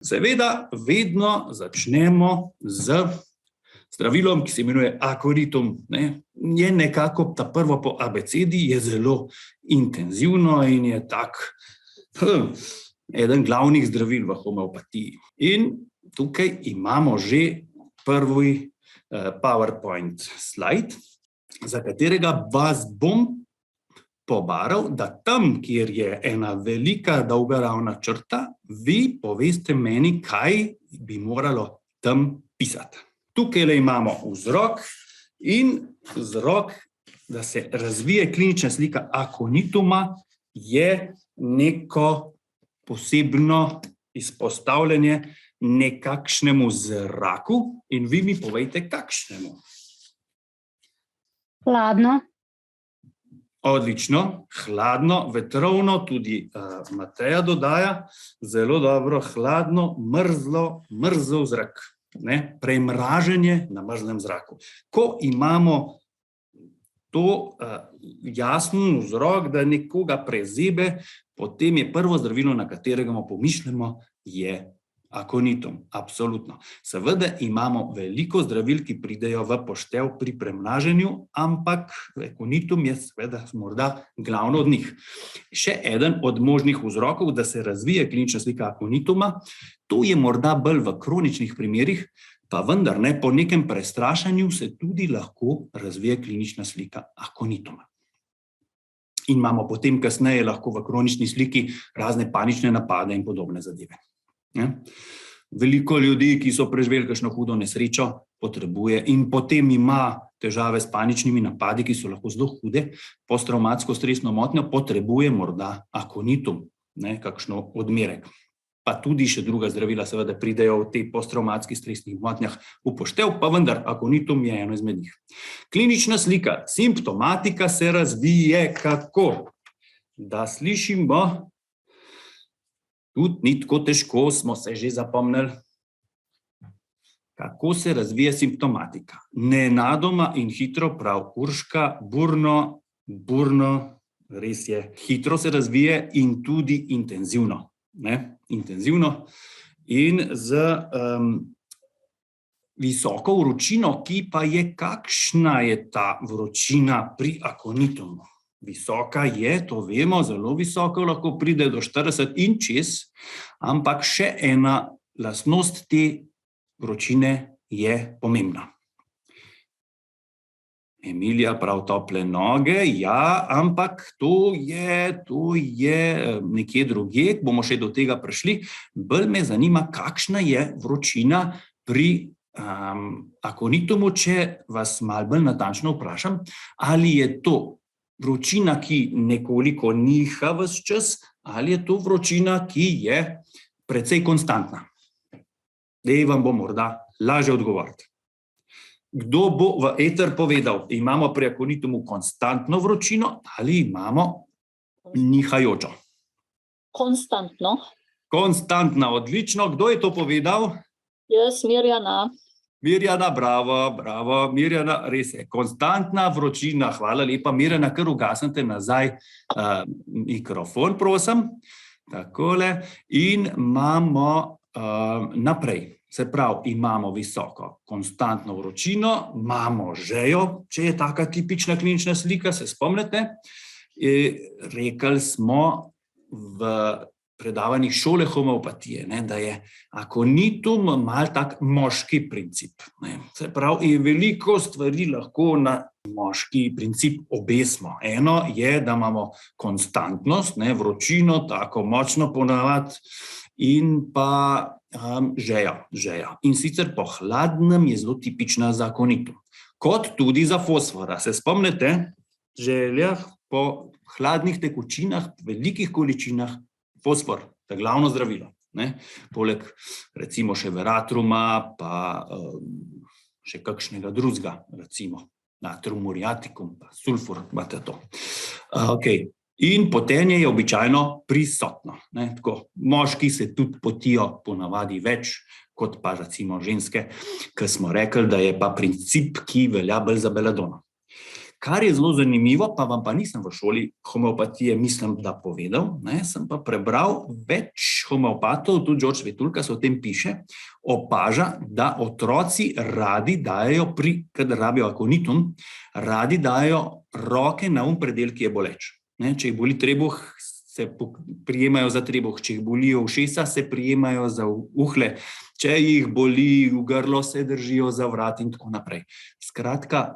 Seveda, vedno začnemo z zdravilom, ki se imenuje Aconitum. Je nekako ta prvo po abecedi, je zelo intenzivno in je eden glavnih zdravil v homeopatiji. In tukaj imamo že prvi PowerPoint slide, za katerega vas bom pobaral, da tam, kjer je ena velika, dolga ravna črta, vi poveste meni, kaj bi moralo tam pisati. Tukaj imamo vzrok in vzrok, da se razvije klinična slika akonituma, je neko posebno izpostavljanje nekakšnemu zraku in vi mi povejte, kakšnemu. Hladno. Odlično, hladno, vetrovno, tudi Mateja dodaja, zelo dobro, hladno, mrzel zrak, premraženje na mrzlem zraku. Ko imamo to jasen vzrok, da nekoga prezebe, potem je prvo zdravilo, na katerega pomišljamo, je akonitum, absolutno. Seveda imamo veliko zdravil, ki pridejo v poštev pri premraženju, ampak akonitum je seveda morda glavno od njih. Še eden od možnih vzrokov, da se razvije klinična slika akonituma, to je morda bolj v kroničnih primerih, pa vendar ne, po nekem prestrašanju se tudi lahko razvije klinična slika akonituma. In imamo potem kasneje lahko v kronični sliki razne panične napade in podobne zadeve. Veliko ljudi, ki so preživeli kakšno hudo nesrečo, potrebuje in potem ima težave s paničnimi napadi, ki so lahko zelo hude, posttravmatsko stresno motnjo, potrebuje morda akonitum, kakšno odmerek. Pa tudi še druga zdravila seveda pridejo v te posttravmatskih stresnih motnjah upoštev, pa vendar akonitum je eno izmed njih. Klinična slika, simptomatika se razvije kako? Da slišimo. Tudi ni tako težko, smo se že zapomnili. Kako se razvije simptomatika? Nenadoma in hitro, prav Urška, burno, res je, hitro se razvije in tudi intenzivno. Intenzivno in z visoko vročino, ki pa je, kakšna je ta vročina pri akonitumu? Visoka je, to vemo, zelo visoko, lahko pride do 40 in čez, ampak še ena lastnost te vročine je pomembna. Emilija, prav tople noge, ja, ampak to je nekje drugje, bomo še do tega prišli. Bolj me zanima, kakšna je vročina pri akonitumu, če vas malo bolj natančno vprašam, ali je to vročina, ki nekoliko niha ves čas, ali je to vročina, ki je precej konstantna. Zdaj vam bo morda lažje odgovoriti. Kdo bo v eter povedal, imamo pri akonitumu konstantno vročino ali imamo nihajočo? Konstantno. Konstantna, odlično. Kdo je to povedal? Jaz, Mirjana. Mirjana, bravo, Mirjana, res je, konstantna vročina, hvala lepa, Mirjana, kar ugasnite nazaj mikrofon, prosim, takole, in imamo naprej, se pravi, imamo visoko konstantno vročino, imamo žejo, če je taka tipična klinična slika, se spomnite, rekli smo v predavanjih šole homeopatije, da je akonitum malo tak moški princip. Se pravi, veliko stvari lahko na moški princip obesimo. Eno je, da imamo konstantnost, vročino, tako močno ponavadi, in pa žejo. In sicer po hladnem je zelo tipična za akonitum. Kot tudi za fosfora. Se spomnite, želja po hladnih tekočinah, velikih količinah, fosfor, to je glavno zdravilo. Poleg recimo še veratruma, pa še kakšnega drugega, recimo natrium muriaticum, pa sulfur, imate to. In potenje je običajno prisotno. Moški se tudi potijo ponavadi več, kot pa recimo ženske, ker smo rekli, da je pa princip, ki velja bolj za beladono. Kar je zelo zanimivo, pa vam pa nisem v šoli homeopatije, mislim, da povedal, ne, sem pa prebral več homeopatov, tudi George Vetulka se o tem piše, opaža, da otroci radi dajo, kadar rabijo akonitum, radi dajo roke na predel, ki je boleč. Ne, če jih boli trebuh, se prijemajo za trebuh, če jih bolijo ušesa, se prijemajo za uhle, če jih boli v grlo, se držijo za vrat in tako naprej. Skratka,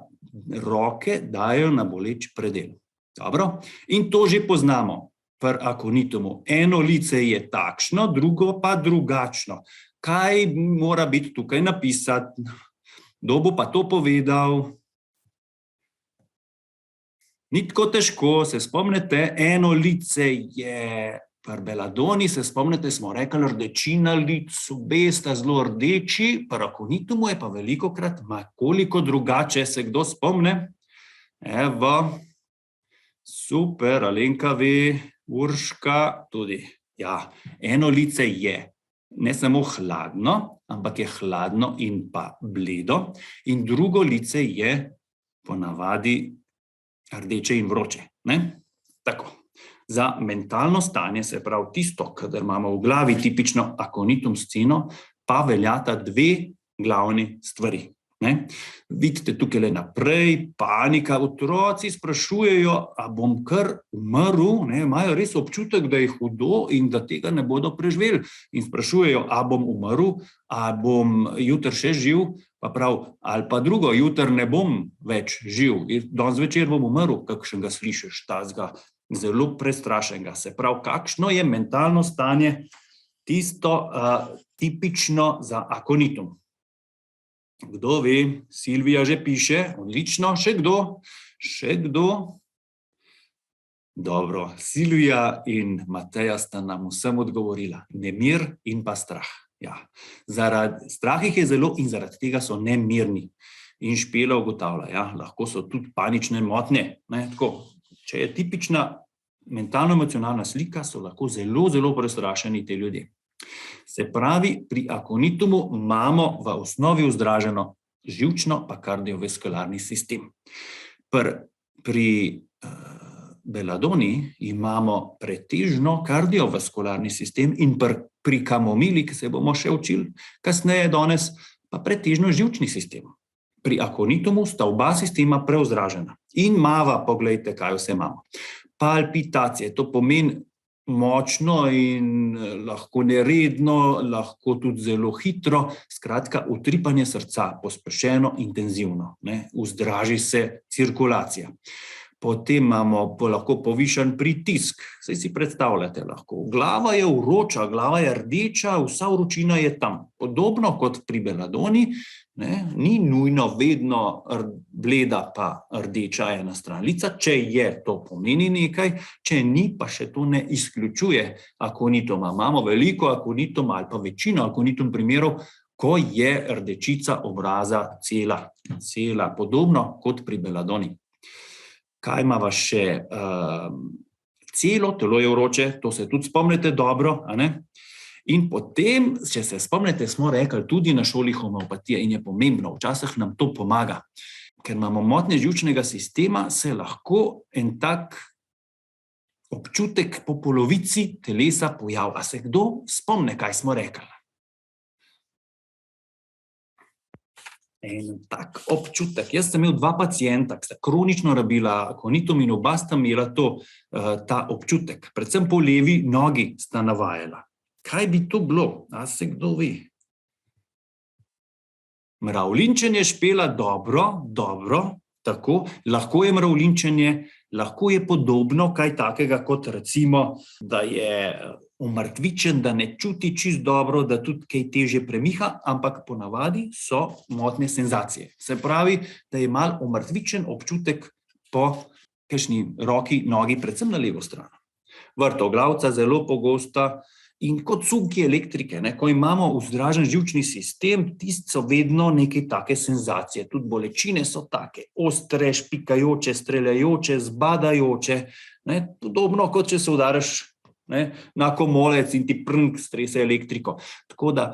roke dajo na boleč predel. Dobro? In to že poznamo pri akonitumu. Eno lice je takšno, drugo pa drugačno. Kaj mora biti tukaj napisati? Kdo bo pa to povedal? Ni tako težko, se spomnite, eno lice je pri beladoni, se spomnite, smo rekli rdečina lic, obe sta zelo rdeči, pri akonitumu je pa velikokrat makoliko drugače, se kdo spomne? Evo, super, Alenka ve, Urška tudi. Ja, eno lice je ne samo hladno, ampak je hladno in pa bledo, in drugo lice je ponavadi rdeče in vroče. Ne? Tako. Za mentalno stanje, se pravi tisto, kadar imamo v glavi tipično akonitum sceno, pa veljata dve glavni stvari. Ne? Vidite tukaj naprej, panika, otroci sprašujejo, a bom kar umrl, ne? Imajo res občutek, da je hudo in da tega ne bodo preživeli. In sprašujejo, a bom umrl, a bom jutri še živ, pa prav, ali pa drugo, jutri ne bom več živ, danes večer bom umrl, kakšnega slišiš, tazga zelo prestrašenega. Se pravi, kakšno je mentalno stanje tisto tipično za akonitum. Kdo ve? Silvija že piše, odlično, še kdo? Še kdo? Dobro, Silvija in Mateja sta nam vsem odgovorila. Nemir in pa strah. Ja. Strah jih je zelo in zaradi tega so nemirni. In Špela ugotavlja, ja, lahko so tudi panične motnje. Ne, tako, če je tipična mentalno-emocionalna slika, so lahko zelo, zelo prestrašeni ti ljudje. Se pravi, pri akonitumu imamo v osnovi vzdraženo živčno pa kardiovaskularni sistem. Pri beladoni imamo pretežno kardiovaskularni sistem in pri kamomili, ki se bomo še učili kasneje danes, pa pretežno živčni sistem. Pri akonitumu sta oba sistema prevzdražena. In mava, poglejte, kaj vse imamo. Palpitacije, to pomeni močno in lahko neredno, lahko tudi zelo hitro, skratka, utripanje srca, pospešeno, intenzivno, ne, vzdraži se cirkulacija. Potem imamo lahko povišan pritisk, saj si predstavljate lahko. Glava je vroča, glava je rdeča, vsa vročina je tam. Podobno kot pri beladoni, ne, ni nujno vedno bleda pa rdeča ena stran lica, če je, to pomeni nekaj, če ni, pa še to ne izključuje akonituma. Imamo veliko akonituma ali pa večino akonitum primerov, ko je rdečica obraza cela, podobno kot pri beladoni. Kaj imava še? Celo telo je vroče, to se tudi spomnite dobro, a ne? In potem, če se spomnite, smo rekli tudi na šoli homeopatije in je pomembno, včasih nam to pomaga. Ker imamo motnje živčnega sistema, se lahko en tak občutek po polovici telesa pojavi. A se kdo spomne, kaj smo rekli? En tak občutek. Jaz sem imel 2 pacienta, ki sta kronično rabila akonitum in oba sta imela ta občutek. Predvsem po levi nogi sta navajala. Kaj bi to bilo? A se kdo ve? Mravljinčenje, Špela, dobro, tako. Lahko je mravljinčenje, lahko je podobno kaj takega, kot recimo, da je umrtvičen, da ne čuti čist dobro, da tudi kaj težje premiha, ampak ponavadi so motnje senzacije. Se pravi, da je malo umrtvičen občutek po kakšni roki, nogi, predvsem na levo stran. Vrtoglavca zelo pogosta in kot sunki elektrike, ne, ko imamo vzdražen živčni sistem, tisti so vedno neke take senzacije. Tudi bolečine so take, ostre, špikajoče, streljajoče, zbadajoče, ne, podobno kot če se udariš ne, na komolec in ti prnk strese elektriko. Tako da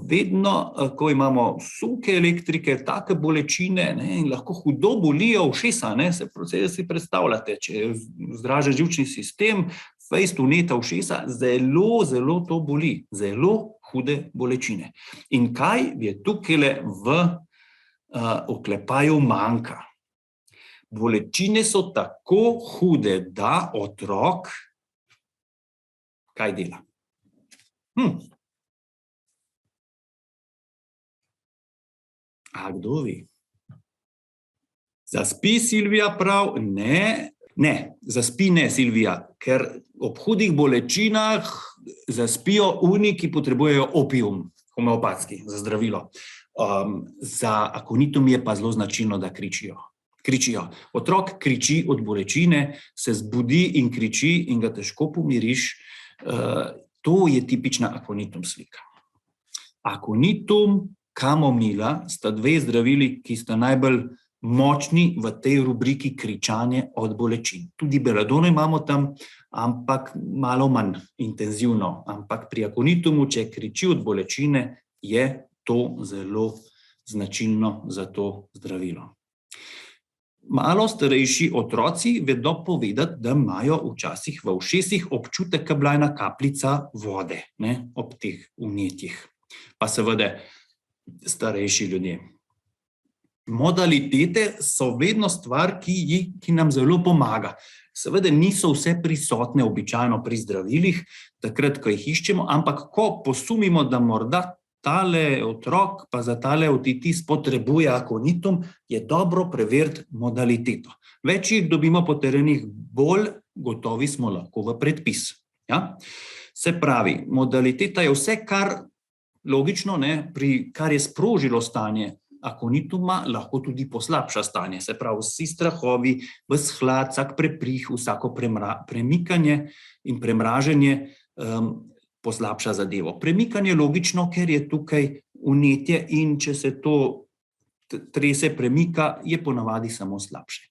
vedno, ko imamo sunke elektrike, take bolečine, ne, in lahko hudo bolijo ušesa, ne, si predstavljate, če je zdražen živčni sistem, fejst vneta ušesa, zelo, zelo to boli, zelo hude bolečine. In kaj je tukaj v oklepaju manjka? Bolečine so tako hude, da otrok kaj dela? A kdo ve? Zaspi, Silvija, prav? Ne, zaspi ne, Silvija, ker ob hudih bolečinah zaspijo oni, ki potrebujejo opium, homeopatski, za zdravilo. Za akonitum je pa zelo značilno, da kričijo. Otrok kriči od bolečine, se zbudi in kriči in ga težko pomiriš. To je tipična akonitum slika. Akonitum, kamomila sta dve zdravili, ki sta najbolj močni v tej rubriki kričanje od bolečin. Tudi beladone imamo tam, ampak malo manj intenzivno. Ampak pri akonitumu, če kriči od bolečine, je to zelo značilno za to zdravilo. Malo starejši otroci vedo povedati, da imajo včasih v ušesih občutek, kot bila ena kapljica vode, ne, ob teh vnetjih. Pa seveda starejši ljudje. Modalitete so vedno stvar, ki nam zelo pomaga. Seveda niso vse prisotne običajno pri zdravilih, takrat, ko jih iščemo, ampak ko posumimo, da morda tale otrok pa za tale otitis potrebuje akonitum, je dobro preveriti modaliteto. Več jih dobimo po terenih, bolj gotovi smo lahko v predpis. Ja? Se pravi, modaliteta je vse, kar logično, ne, kar je sprožilo stanje akonituma, lahko tudi poslabša stanje. Se pravi, vsi strahovi, ves hlad, vsak preprih, vsako premikanje in premraženje poslabša zadevo. Premikanje logično, ker je tukaj vnetje in če se to trese premika, je ponavadi samo slabše.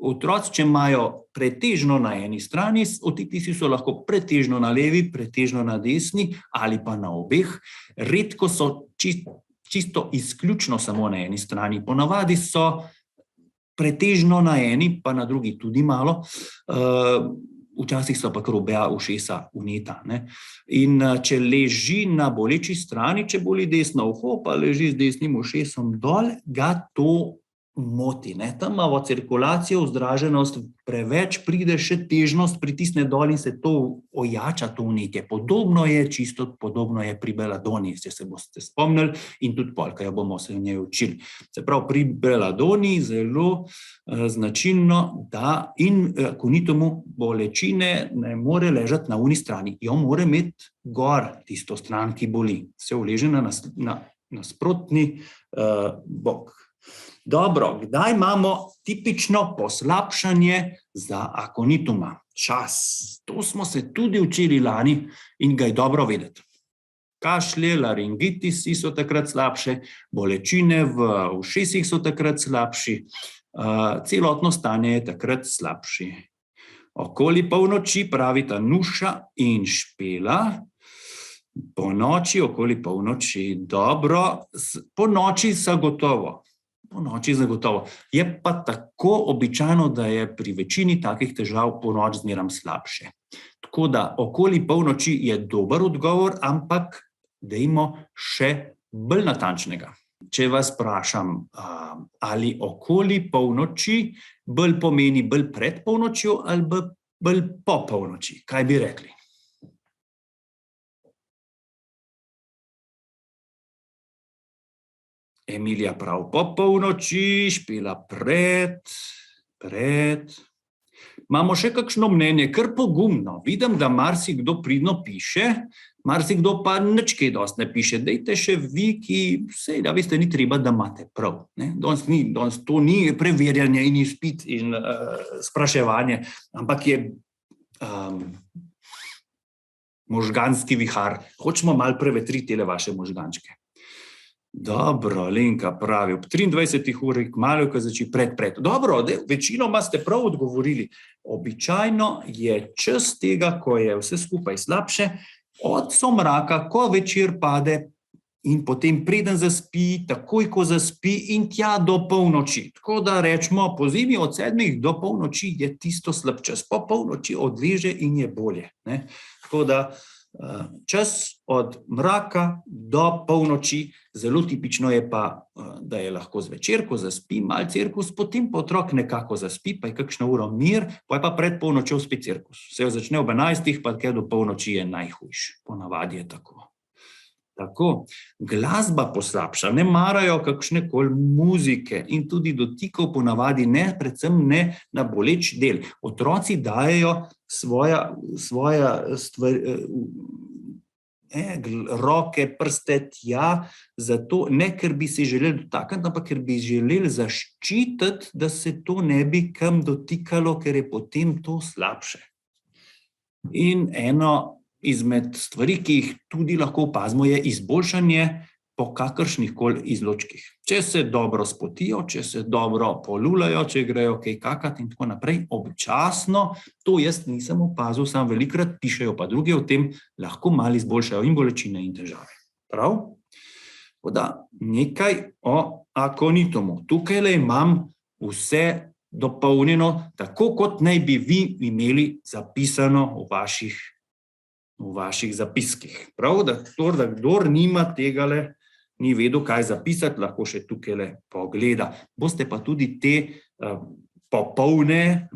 Otroci, če imajo pretežno na eni strani, otitisi so lahko pretežno na levi, pretežno na desni ali pa na obeh. Redko so čisto izključno samo na eni strani. Ponavadi so pretežno na eni, pa na drugi tudi malo. Včasih so pa kar oba ušesa vneta. Ne? In če leži na boleči strani, če boli desno uho, pa leži z desnim ušesom dol, ga to moti. Ne? Tam imamo cirkulacijo, vzdraženost, preveč pride še težnost, pritisne dol in se to ojača, to vnetje. Podobno je pri beladoni, če se boste spomnili, in tudi polka, jo bomo se v njej učili. Se pravi, pri beladoni zelo značilno, da in akonitumu bolečine ne more ležati na uni strani. Jo mora imeti gor tisto stran, ki boli. Se uleže na nasprotni bok. Dobro, kdaj imamo tipično poslabšanje za akonituma? Čas. To smo se tudi učili lani in ga je dobro vedeti. Kašlje, laringitisi so takrat slabše, bolečine v ušesih so takrat slabši, celotno stanje je takrat slabši. Okoli polnoči, pravita Nuša in Špela. Po noči, okoli polnoči, dobro, po noči zagotovo. Je pa tako običajno, da je pri večini takih težav po noč zmerom slabše. Tako da okoli polnoči je dober odgovor, ampak dajmo še bolj natančnega. Če vas vprašam, ali okoli polnoči bolj pomeni bolj pred polnočjo ali bolj po polnoči, kaj bi rekli? Emilija prav po polnoči, Špela pred. Imamo še kakšno mnenje, kar pogumno. Vidim, da marsikdo pridno piše, marsikdo pa nič kaj dosti ne piše. Dajte še vi, ki sej, da veste, ni treba, da imate prav. Danes to ni preverjanje in izpit in spraševanje, ampak je možganski vihar. Hočemo malo prevetriti tele vaše možgančke. Dobro, Alenka pravi, ob 23 uri, kmalu, ko začne pred. Dobro, večinoma ste prav odgovorili. Običajno je čas tega, ko je vse skupaj slabše, od somraka, ko večer pade in potem preden zaspi, takoj, ko zaspi in tja do polnoči. Tako da rečemo, po zimi od 7 do polnoči je tisto slab čas. Po polnoči odleže in je bolje, ne? Tako da čas od mraka do polnoči, zelo tipično je pa, da je lahko zvečer, ko zaspi mal cirkus, potem pa otrok nekako zaspi, pa je kakšno uro mir, pa je pa pred polnočjo spet cirkus. Se začne ob 11, pa kaj do polnoči je najhujš. Ponavadi je tako. Tako, glasba poslabša, ne marajo kakšne koli muzike in tudi dotikov ponavadi ne, predvsem ne na boleč del. Otroci dajejo svoja stvari, roke, prste tja, zato ne, ker bi se želeli dotakniti, ampak ker bi želeli zaščititi, da se to ne bi kam dotikalo, ker je potem to slabše. In eno izmed stvari, ki jih tudi lahko opazimo, je izboljšanje po kakršnih koli izločkih. Če se dobro spotijo, če se dobro polulajo, če grejo kaj kakati in tako naprej, občasno, to jaz nisem opazil, sam velikrat pišejo pa drugi o tem, lahko malo izboljšajo in bolečine in težave. Prav? Da, nekaj o akonitumu. Tukaj imam vse dopolnjeno, tako kot naj bi vi imeli zapisano v vaših zapiskih. Prav, da kdor nima tegale, ni vedel, kaj zapisati, lahko še tukaj pogleda. Boste pa tudi te popolne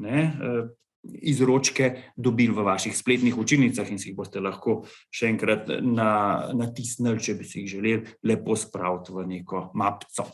izročke dobili v vaših spletnih učilnicah in si jih boste lahko še enkrat natisnili, če bi si jih želeli lepo spraviti v neko mapco.